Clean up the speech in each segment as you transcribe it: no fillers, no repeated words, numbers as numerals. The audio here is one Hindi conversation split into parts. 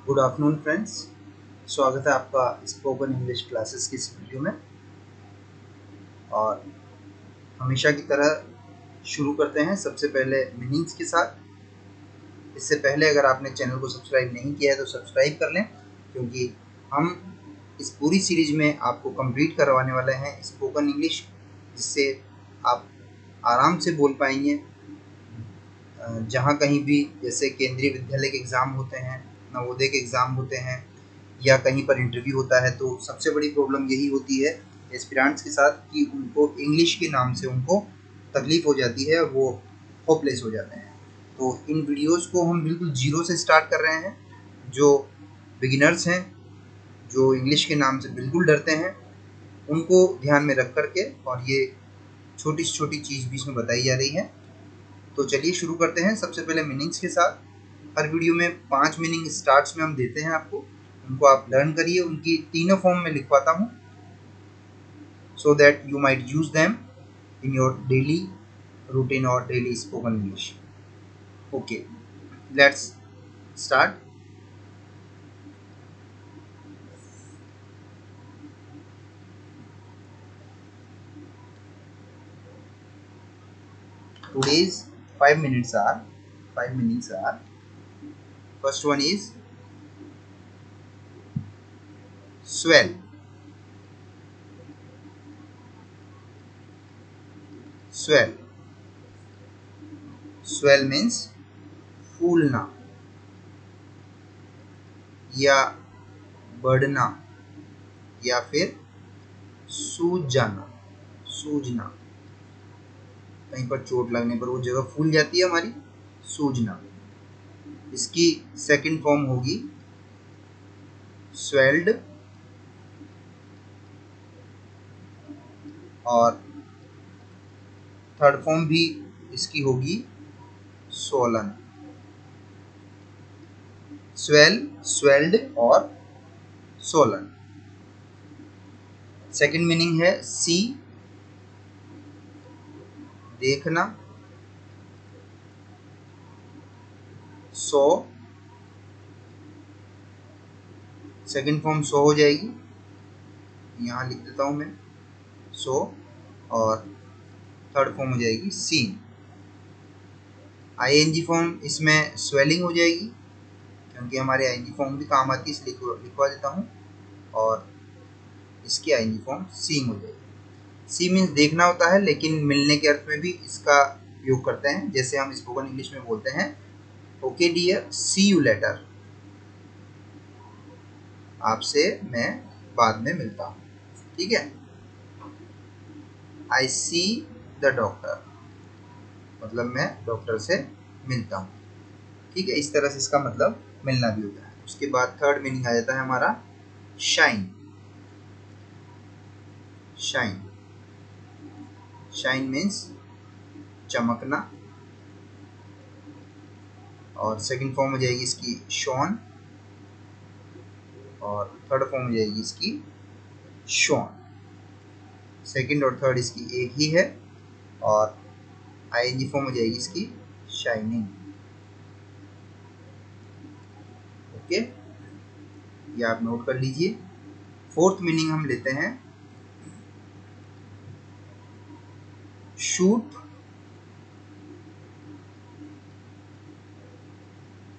Good afternoon friends. स्वागत है आपका स्पोकन इंग्लिश क्लासेस की इस वीडियो में। और हमेशा की तरह शुरू करते हैं सबसे पहले मीनिंग्स के साथ। इससे पहले अगर आपने चैनल को सब्सक्राइब नहीं किया है तो सब्सक्राइब कर लें, क्योंकि हम इस पूरी सीरीज में आपको कंप्लीट करवाने वाले हैं स्पोकन इंग्लिश, जिससे आप आराम से बोल पाएंगे जहाँ कहीं भी। जैसे केंद्रीय विद्यालय के एग्ज़ाम होते हैं, नवोदय के एग्ज़ाम होते हैं, या कहीं पर इंटरव्यू होता है, तो सबसे बड़ी प्रॉब्लम यही होती है एस्पिरेंट्स के साथ कि उनको इंग्लिश के नाम से उनको तकलीफ़ हो जाती है और वो होपलेस हो जाते हैं। तो इन वीडियोस को हम बिल्कुल जीरो से स्टार्ट कर रहे हैं। जो बिगिनर्स हैं, जो इंग्लिश के नाम से बिल्कुल डरते हैं, उनको ध्यान में रख करके, और ये छोटी से छोटी चीज़ भी इसमें बताई जा रही है। तो चलिए शुरू करते हैं सबसे पहले मीनिंग्स के साथ। हर वीडियो में 5 मीनिंग स्टार्ट्स में हम देते हैं आपको, उनको आप लर्न करिए। उनकी तीनों फॉर्म में लिखवाता हूँ, so that you might use them in your daily routine और daily spoken English. Okay, let's start. Today's 5 minutes are first one is swell. Swell. Swell means फूलना या बढ़ना या फिर सूज जाना, सूजना। कहीं पर चोट लगने पर वो जगह फूल जाती है हमारी, सूजना। इसकी सेकंड फॉर्म होगी स्वेल्ड, और थर्ड फॉर्म भी इसकी होगी सोलन। स्वेल, स्वेल्ड और सोलन। सेकंड मीनिंग है सी, देखना। सो, सेकंड फॉर्म सो हो जाएगी, यहाँ लिख देता हूँ मैं, सो। और थर्ड फॉर्म हो जाएगी सीन। आईएनजी फॉर्म इसमें स्वेलिंग हो जाएगी, क्योंकि हमारे आईएनजी फॉर्म भी काम आती है, इसलिए लिखवा देता हूँ। और इसकी आईएनजी फॉर्म सीइंग हो जाएगी। सी मीन्स देखना होता है, लेकिन मिलने के अर्थ में भी इसका उपयोग करते हैं। जैसे हम स्पोकन इंग्लिश में बोलते हैं, okay dear, see you later, आपसे मैं बाद में मिलता हूँ। ठीक है। आई सी द डॉक्टर, मतलब मैं डॉक्टर से मिलता हूँ। ठीक है, इस तरह से इसका मतलब मिलना भी होता है। उसके बाद थर्ड मीनिंग आ जाता है हमारा शाइन। शाइन, शाइन मीन्स चमकना, और सेकंड फॉर्म हो जाएगी इसकी शॉन, और थर्ड फॉर्म हो जाएगी इसकी शॉन। सेकंड और थर्ड इसकी एक ही है, और आईएनजी फॉर्म हो जाएगी इसकी शाइनिंग। ओके, ये आप नोट कर लीजिए। फोर्थ मीनिंग हम लेते हैं शूट।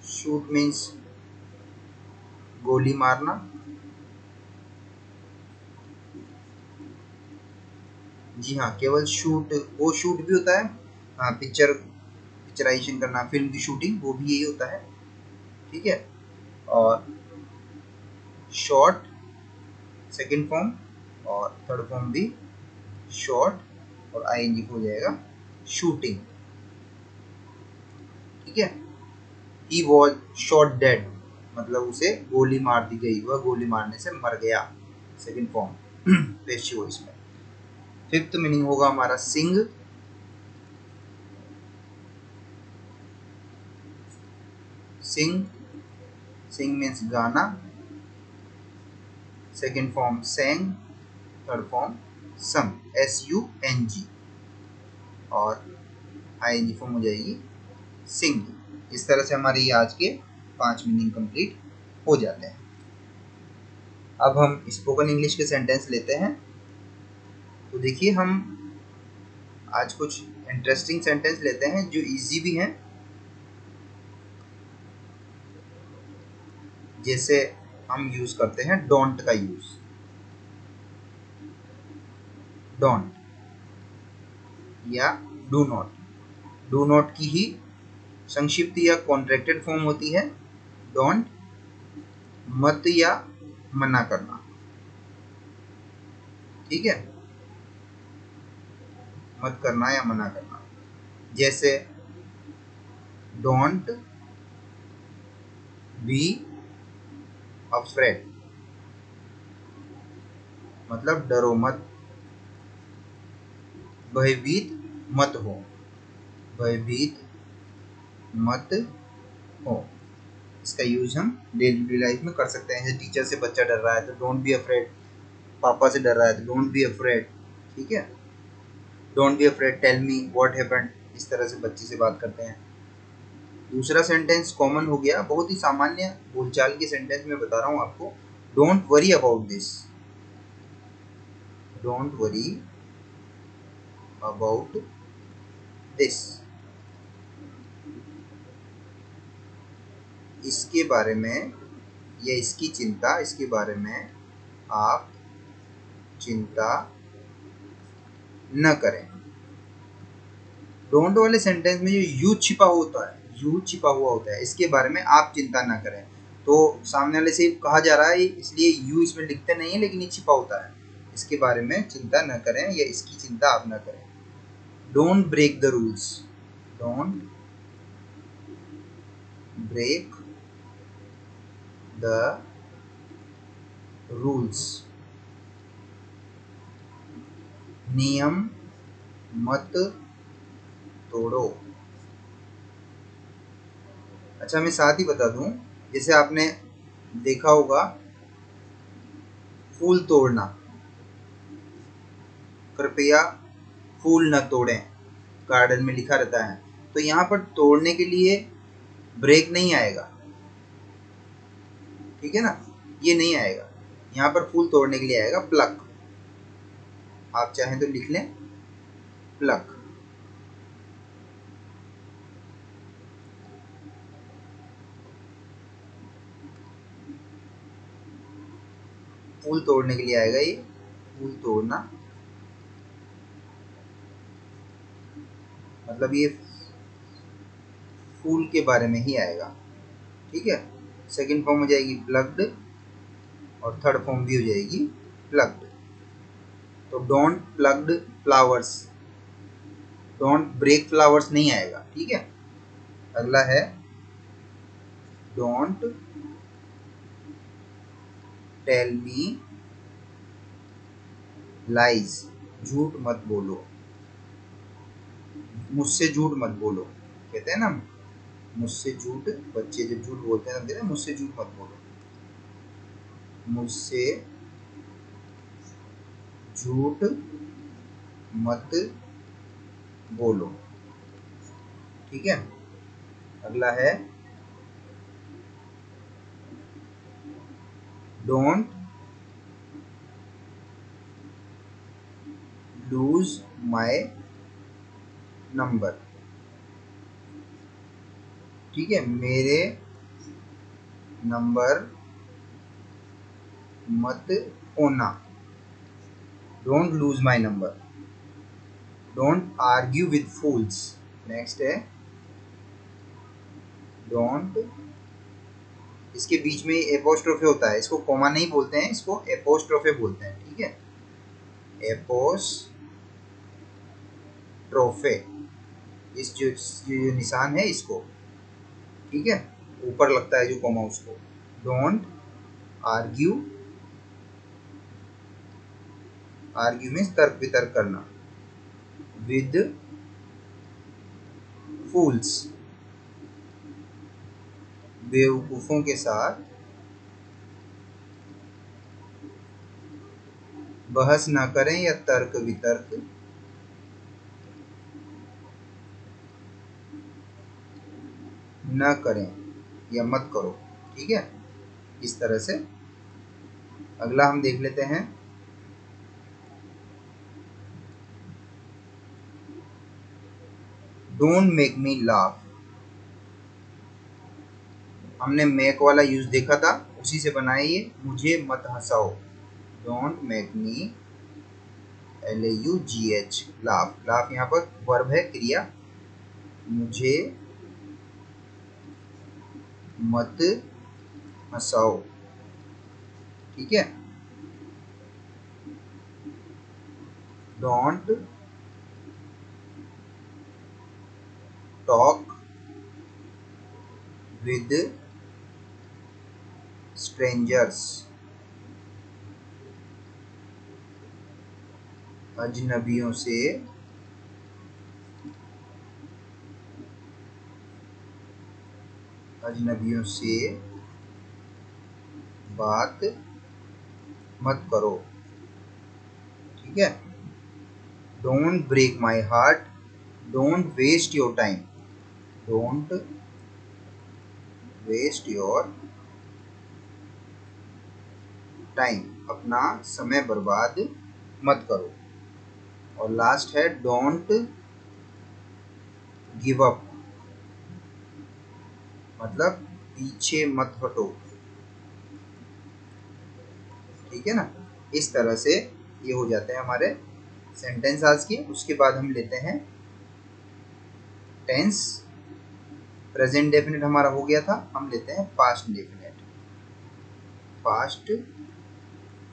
शूट मीन्स गोली मारना। जी हाँ, केवल शूट, वो शूट भी होता है, हाँ, पिक्चराइजेशन करना, फिल्म की शूटिंग, वो भी यही होता है। ठीक है। और शॉट सेकंड फॉर्म, और थर्ड फॉर्म भी शॉट, और आईएनजी हो जाएगा शूटिंग। ठीक है। ही वॉज शॉट डेड, मतलब उसे गोली मार दी गई, वह गोली मारने से मर गया। सेकंड फॉर्म रेशियो इसमें। फिफ्थ मीनिंग होगा हमारा सिंग। सिंग, सिंग मीन्स गाना। Second form Seng, third form संग, SUNG, और आईएनजी फॉर्म हो जाएगी सिंग। इस तरह से हमारी आज के 5 मीनिंग कंप्लीट हो जाते हैं। अब हम स्पोकन इंग्लिश के सेंटेंस लेते हैं। तो देखिए, हम आज कुछ इंटरेस्टिंग सेंटेंस लेते हैं जो इजी भी हैं। जैसे हम यूज करते हैं डोंट का यूज। डोंट या डू नॉट। डू नॉट की ही संक्षिप्त या कॉन्ट्रैक्टेड फॉर्म होती है डोंट। मत या मना करना, ठीक है, मत करना या मना करना। जैसे डोंट बी अफ्रेड, मतलब डरो मत, भयभीत मत हो, भयभीत मत हो। इसका यूज हम डेली लाइफ में कर सकते हैं। जैसे टीचर से बच्चा डर रहा है तो डोंट बी अफ्रेड, पापा से डर रहा है तो डोंट बी अफ्रेड, ठीक है। Don't be afraid, tell me what happened, इस तरह से बच्चे से बात करते हैं। दूसरा सेंटेंस कॉमन हो गया, बहुत ही सामान्य बोलचाल के सेंटेंस में बता रहा हूँ आपको। Don't worry about this, don't worry about this, इसके बारे में या इसकी चिंता, इसके बारे में आप चिंता न करें। डोंट वाले सेंटेंस में जो यू छिपा होता है, यू छिपा हुआ होता है, इसके बारे में आप चिंता न करें। तो सामने वाले से कहा जा रहा है, इसलिए यू इसमें लिखते नहीं है लेकिन ये छिपा होता है। इसके बारे में चिंता न करें या इसकी चिंता आप न करें। Don't break the rules, don't break the rules, नियम मत तोड़ो। अच्छा, मैं साथ ही बता दूं, जैसे आपने देखा होगा फूल तोड़ना, कृपया फूल न तोड़ें, गार्डन में लिखा रहता है। तो यहाँ पर तोड़ने के लिए ब्रेक नहीं आएगा, ठीक है ना, ये नहीं आएगा। यहाँ पर फूल तोड़ने के लिए आएगा प्लक। आप चाहें तो लिख लें प्लक। फूल तोड़ने के लिए आएगा ये, फूल तोड़ना, मतलब ये फूल के बारे में ही आएगा, ठीक है। सेकंड फॉर्म हो जाएगी प्लग्ड और थर्ड फॉर्म भी हो जाएगी प्लग्ड। तो don't plucked flowers, don't break flowers नहीं आएगा, ठीक है। अगला है डोंट टेल मी लाइज, झूठ मत बोलो, मुझसे झूठ मत बोलो, कहते हैं ना मुझसे झूठ, बच्चे जब झूठ बोलते हैं तो मुझसे झूठ मत बोलो, मुझसे झूठ मत बोलो, ठीक है। अगला है डोंट लूज माय नंबर, ठीक है, मेरे नंबर मत खोना। Don't lose my number. Don't argue with fools. Next है डोंट, इसके बीच में एपोस्ट्रोफे होता है, इसको कॉमा नहीं बोलते हैं, इसको एपोस्ट्रोफे बोलते हैं, ठीक है। एपोस्ट्रोफे, इस जो निशान है इसको, ठीक है, ऊपर लगता है जो कॉमा उसको। डोंट आर्ग्यू, आर्ग्यू मीन्स तर्क वितर्क करना, विद फूल्स, बेवकूफों के साथ बहस ना करें या तर्क वितर्क न करें या मत करो, ठीक है। इस तरह से। अगला हम देख लेते हैं, डोंट मेक मी लाफ। हमने मेक वाला यूज देखा था, उसी से बनाए ये, मुझे मत हंसाओ। Don't make me LAUGH, laugh. Laugh यहाँ पर वर्ब है, क्रिया। मुझे मत हंसाओ, ठीक है। डोंट टॉक विद स्ट्रेंजर्स, अजनबियों से बात मत करो, ठीक है। Don't break my heart, don't waste your time. Don't waste your time, अपना समय बर्बाद मत करो। और लास्ट है डोंट गिव अप, मतलब पीछे मत हटो, ठीक है ना। इस तरह से ये हो जाते हैं हमारे सेंटेंस आज के। उसके बाद हम लेते हैं टेंस। प्रेजेंट डेफिनेट हमारा हो गया था, हम लेते हैं पास्ट डेफिनेट, पास्ट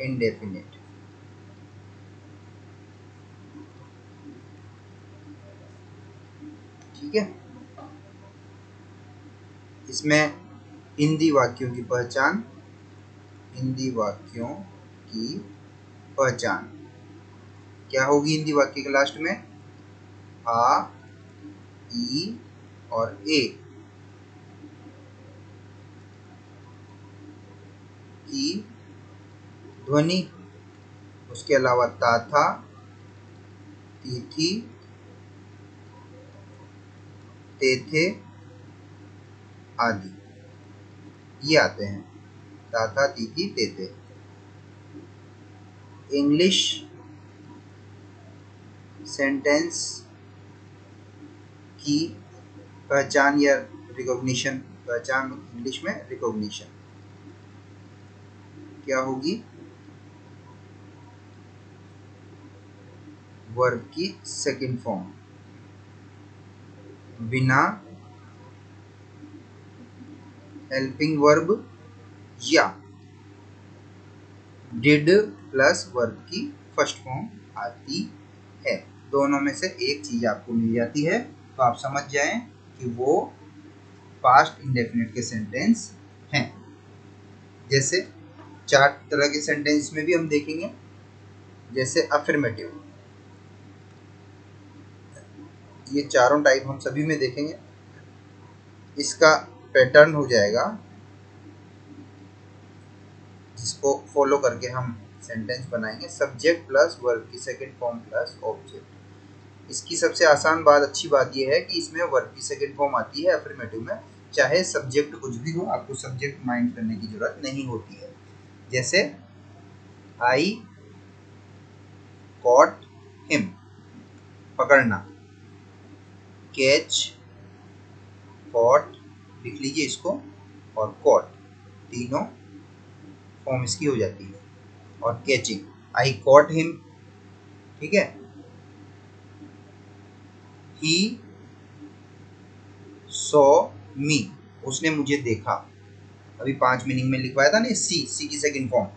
इंडेफिनिट। ठीक है, इसमें हिंदी वाक्यों की पहचान, हिंदी वाक्यों की पहचान क्या होगी? हिंदी वाक्य के लास्ट में आ, ई और ए की ध्वनि, उसके अलावा ता था, ती थी, ते थे आदि ये आते हैं। ता था, ती थी, ते थे। इंग्लिश सेंटेंस की पहचान या रिकॉग्निशन, पहचान इंग्लिश में रिकॉग्निशन क्या होगी? वर्ब की सेकंड फॉर्म, बिना हेल्पिंग वर्ब या डिड प्लस वर्ब की फर्स्ट फॉर्म आती है। दोनों में से एक चीज आपको मिल जाती है तो आप समझ जाएं कि वो पास्ट इंडेफिनिट के सेंटेंस हैं। जैसे चार तरह के सेंटेंस में भी हम देखेंगे, जैसे अफर्मेटिव, ये चारों टाइप हम सभी में देखेंगे। इसका पैटर्न हो जाएगा जिसको फॉलो करके हम सेंटेंस बनाएंगे, सब्जेक्ट प्लस वर्ब की सेकंड फॉर्म प्लस ऑब्जेक्ट। इसकी सबसे आसान बात, अच्छी बात यह है कि इसमें वर्ब की सेकंड फॉर्म आती है अफर्मेटिव में, चाहे सब्जेक्ट कुछ भी हो, आपको सब्जेक्ट माइंड करने की जरूरत नहीं होती है। जैसे आई कॉट हिम, पकड़ना, कैच, कॉट लिख लीजिए इसको, और कॉट, तीनों फॉर्म इसकी हो जाती है। और कैचिंग, आई कॉट हिम, ठीक है। ही सॉ मी, उसने मुझे देखा, अभी 5 मीनिंग में लिखवाया था ना, सी की सेकंड फॉर्म।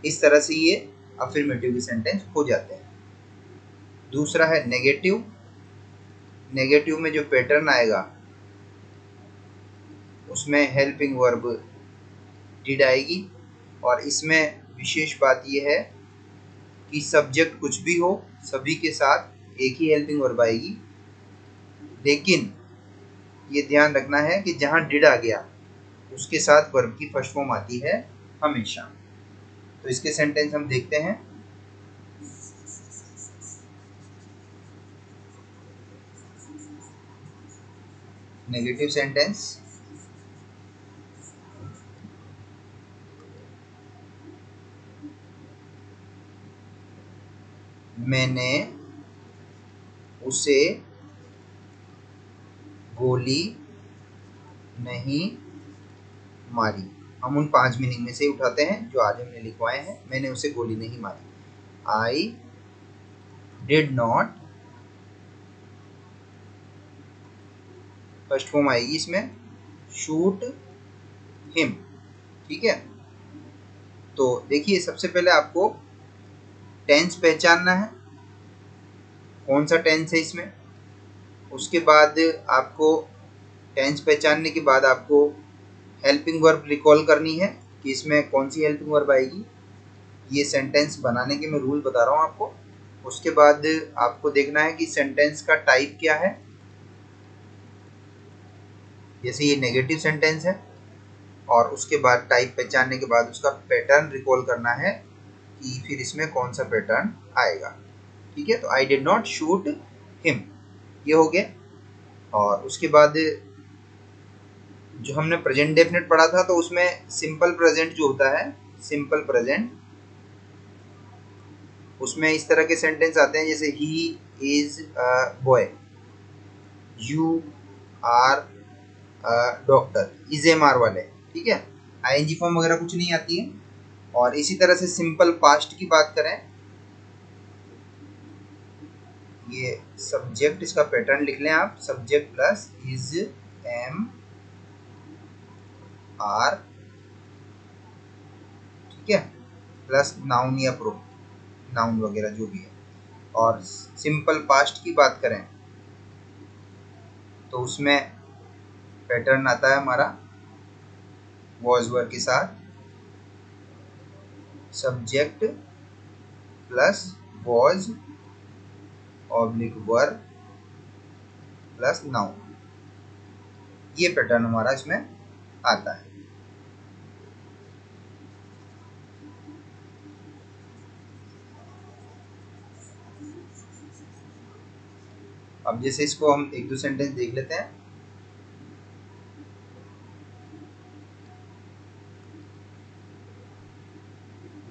इस तरह से ये अफर्मेटिव के सेंटेंस हो जाते हैं। दूसरा है नेगेटिव। नेगेटिव में जो पैटर्न आएगा उसमें हेल्पिंग वर्ब डिड आएगी, और इसमें विशेष बात यह है कि सब्जेक्ट कुछ भी हो, सभी के साथ एक ही हेल्पिंग वर्ब आएगी। लेकिन ये ध्यान रखना है कि जहां डिड आ गया उसके साथ वर्ब की फर्स्ट फॉर्म आती है हमेशा। तो इसके सेंटेंस हम देखते हैं। नेगेटिव सेंटेंस, मैंने उसे गोली नहीं मारी। हम उन 5 मीनिंग में से उठाते हैं जो आज हमने लिखवाए हैं। मैंने उसे गोली नहीं मारी। I did not, first form आएगी इसमें, शूट हिम। ठीक है, तो देखिए सबसे पहले आपको टेंस पहचानना है, कौन सा टेंस है इसमें। उसके बाद आपको टेंस पहचानने के बाद आपको हेल्पिंग वर्ब रिकॉल करनी है कि इसमें कौन सी हेल्पिंग वर्ब आएगी। ये सेंटेंस बनाने के मैं रूल बता रहा हूँ आपको। उसके बाद आपको देखना है कि सेंटेंस का टाइप क्या है। जैसे ये नेगेटिव सेंटेंस है, और उसके बाद टाइप पहचानने के बाद उसका पैटर्न रिकॉल करना है कि फिर इसमें कौन सा पैटर्न आएगा। ठीक है, तो I did not shoot him, ये हो गया। और उसके बाद जो हमने प्रेजेंट डेफिनेट पढ़ा था, तो उसमें सिंपल प्रेजेंट जो होता है, सिंपल प्रेजेंट, उसमें इस तरह के सेंटेंस आते हैं जैसे ही is a boy, you are doctor, is am are वाले। ठीक है, आईएनजी फॉर्म वगैरह कुछ नहीं आती है। और इसी तरह से सिंपल पास्ट की बात करें, ये सब्जेक्ट, इसका पैटर्न लिख लें आप, subject plus is am are, ठीक है, प्लस नाउन या प्रो नाउन वगैरह जो भी है। और सिंपल पास्ट की बात करें तो उसमें पैटर्न आता है हमारा वॉज वर के साथ, subject plus was oblique were plus noun, ये पैटर्न हमारा इसमें आता है। अब जैसे इसको हम एक दो सेंटेंस देख लेते हैं।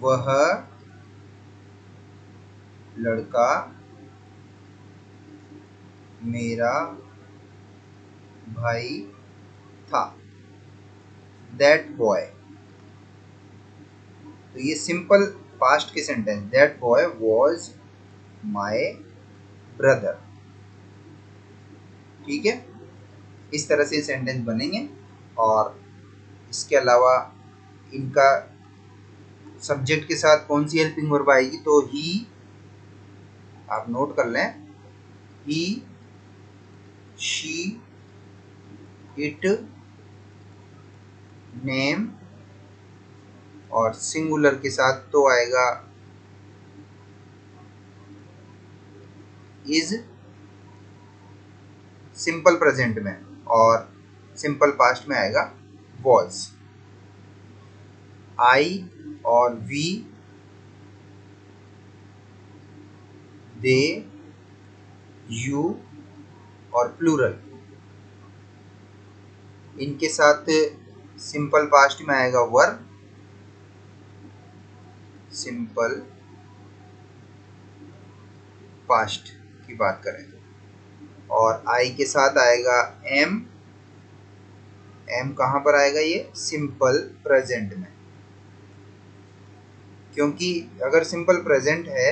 वह लड़का मेरा भाई था, दैट बॉय। तो ये सिंपल पास्ट के sentence, that boy was my brother. ठीक है, इस तरह से सेंटेंस बनेंगे। और इसके अलावा इनका सब्जेक्ट के साथ कौन सी हेल्पिंग वर्ब आएगी, तो ही, आप नोट कर लें, ही, शी, इट, नेम, और सिंगुलर के साथ तो आएगा इज सिंपल प्रेजेंट में, और सिंपल पास्ट में आएगा वॉज। आई और वी, दे, यू और प्लूरल, इनके साथ सिंपल पास्ट में आएगा वर, सिंपल पास्ट की बात करें तो। और आई के साथ आएगा एम, एम कहाँ पर आएगा, ये सिंपल प्रेजेंट में, क्योंकि अगर सिंपल प्रेजेंट है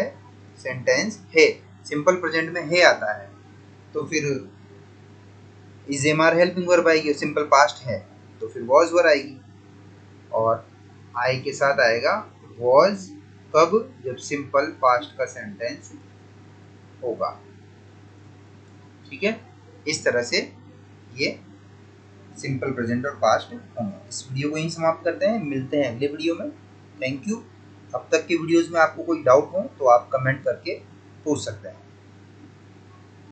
सेंटेंस है, सिंपल प्रेजेंट में है आता है, तो फिर is am are helping verb आएगी, सिंपल पास्ट है तो फिर वॉज वर आएगी। और आई के साथ आएगा वॉज कब, जब सिंपल पास्ट का सेंटेंस होगा। ठीक है, इस तरह से ये सिंपल प्रेजेंट और पास्ट होंगे। इस वीडियो को यहीं समाप्त करते हैं, मिलते हैं अगले वीडियो में। Thank you. अब तक के वीडियोस में आपको कोई डाउट हो तो आप कमेंट करके पूछ सकते हैं।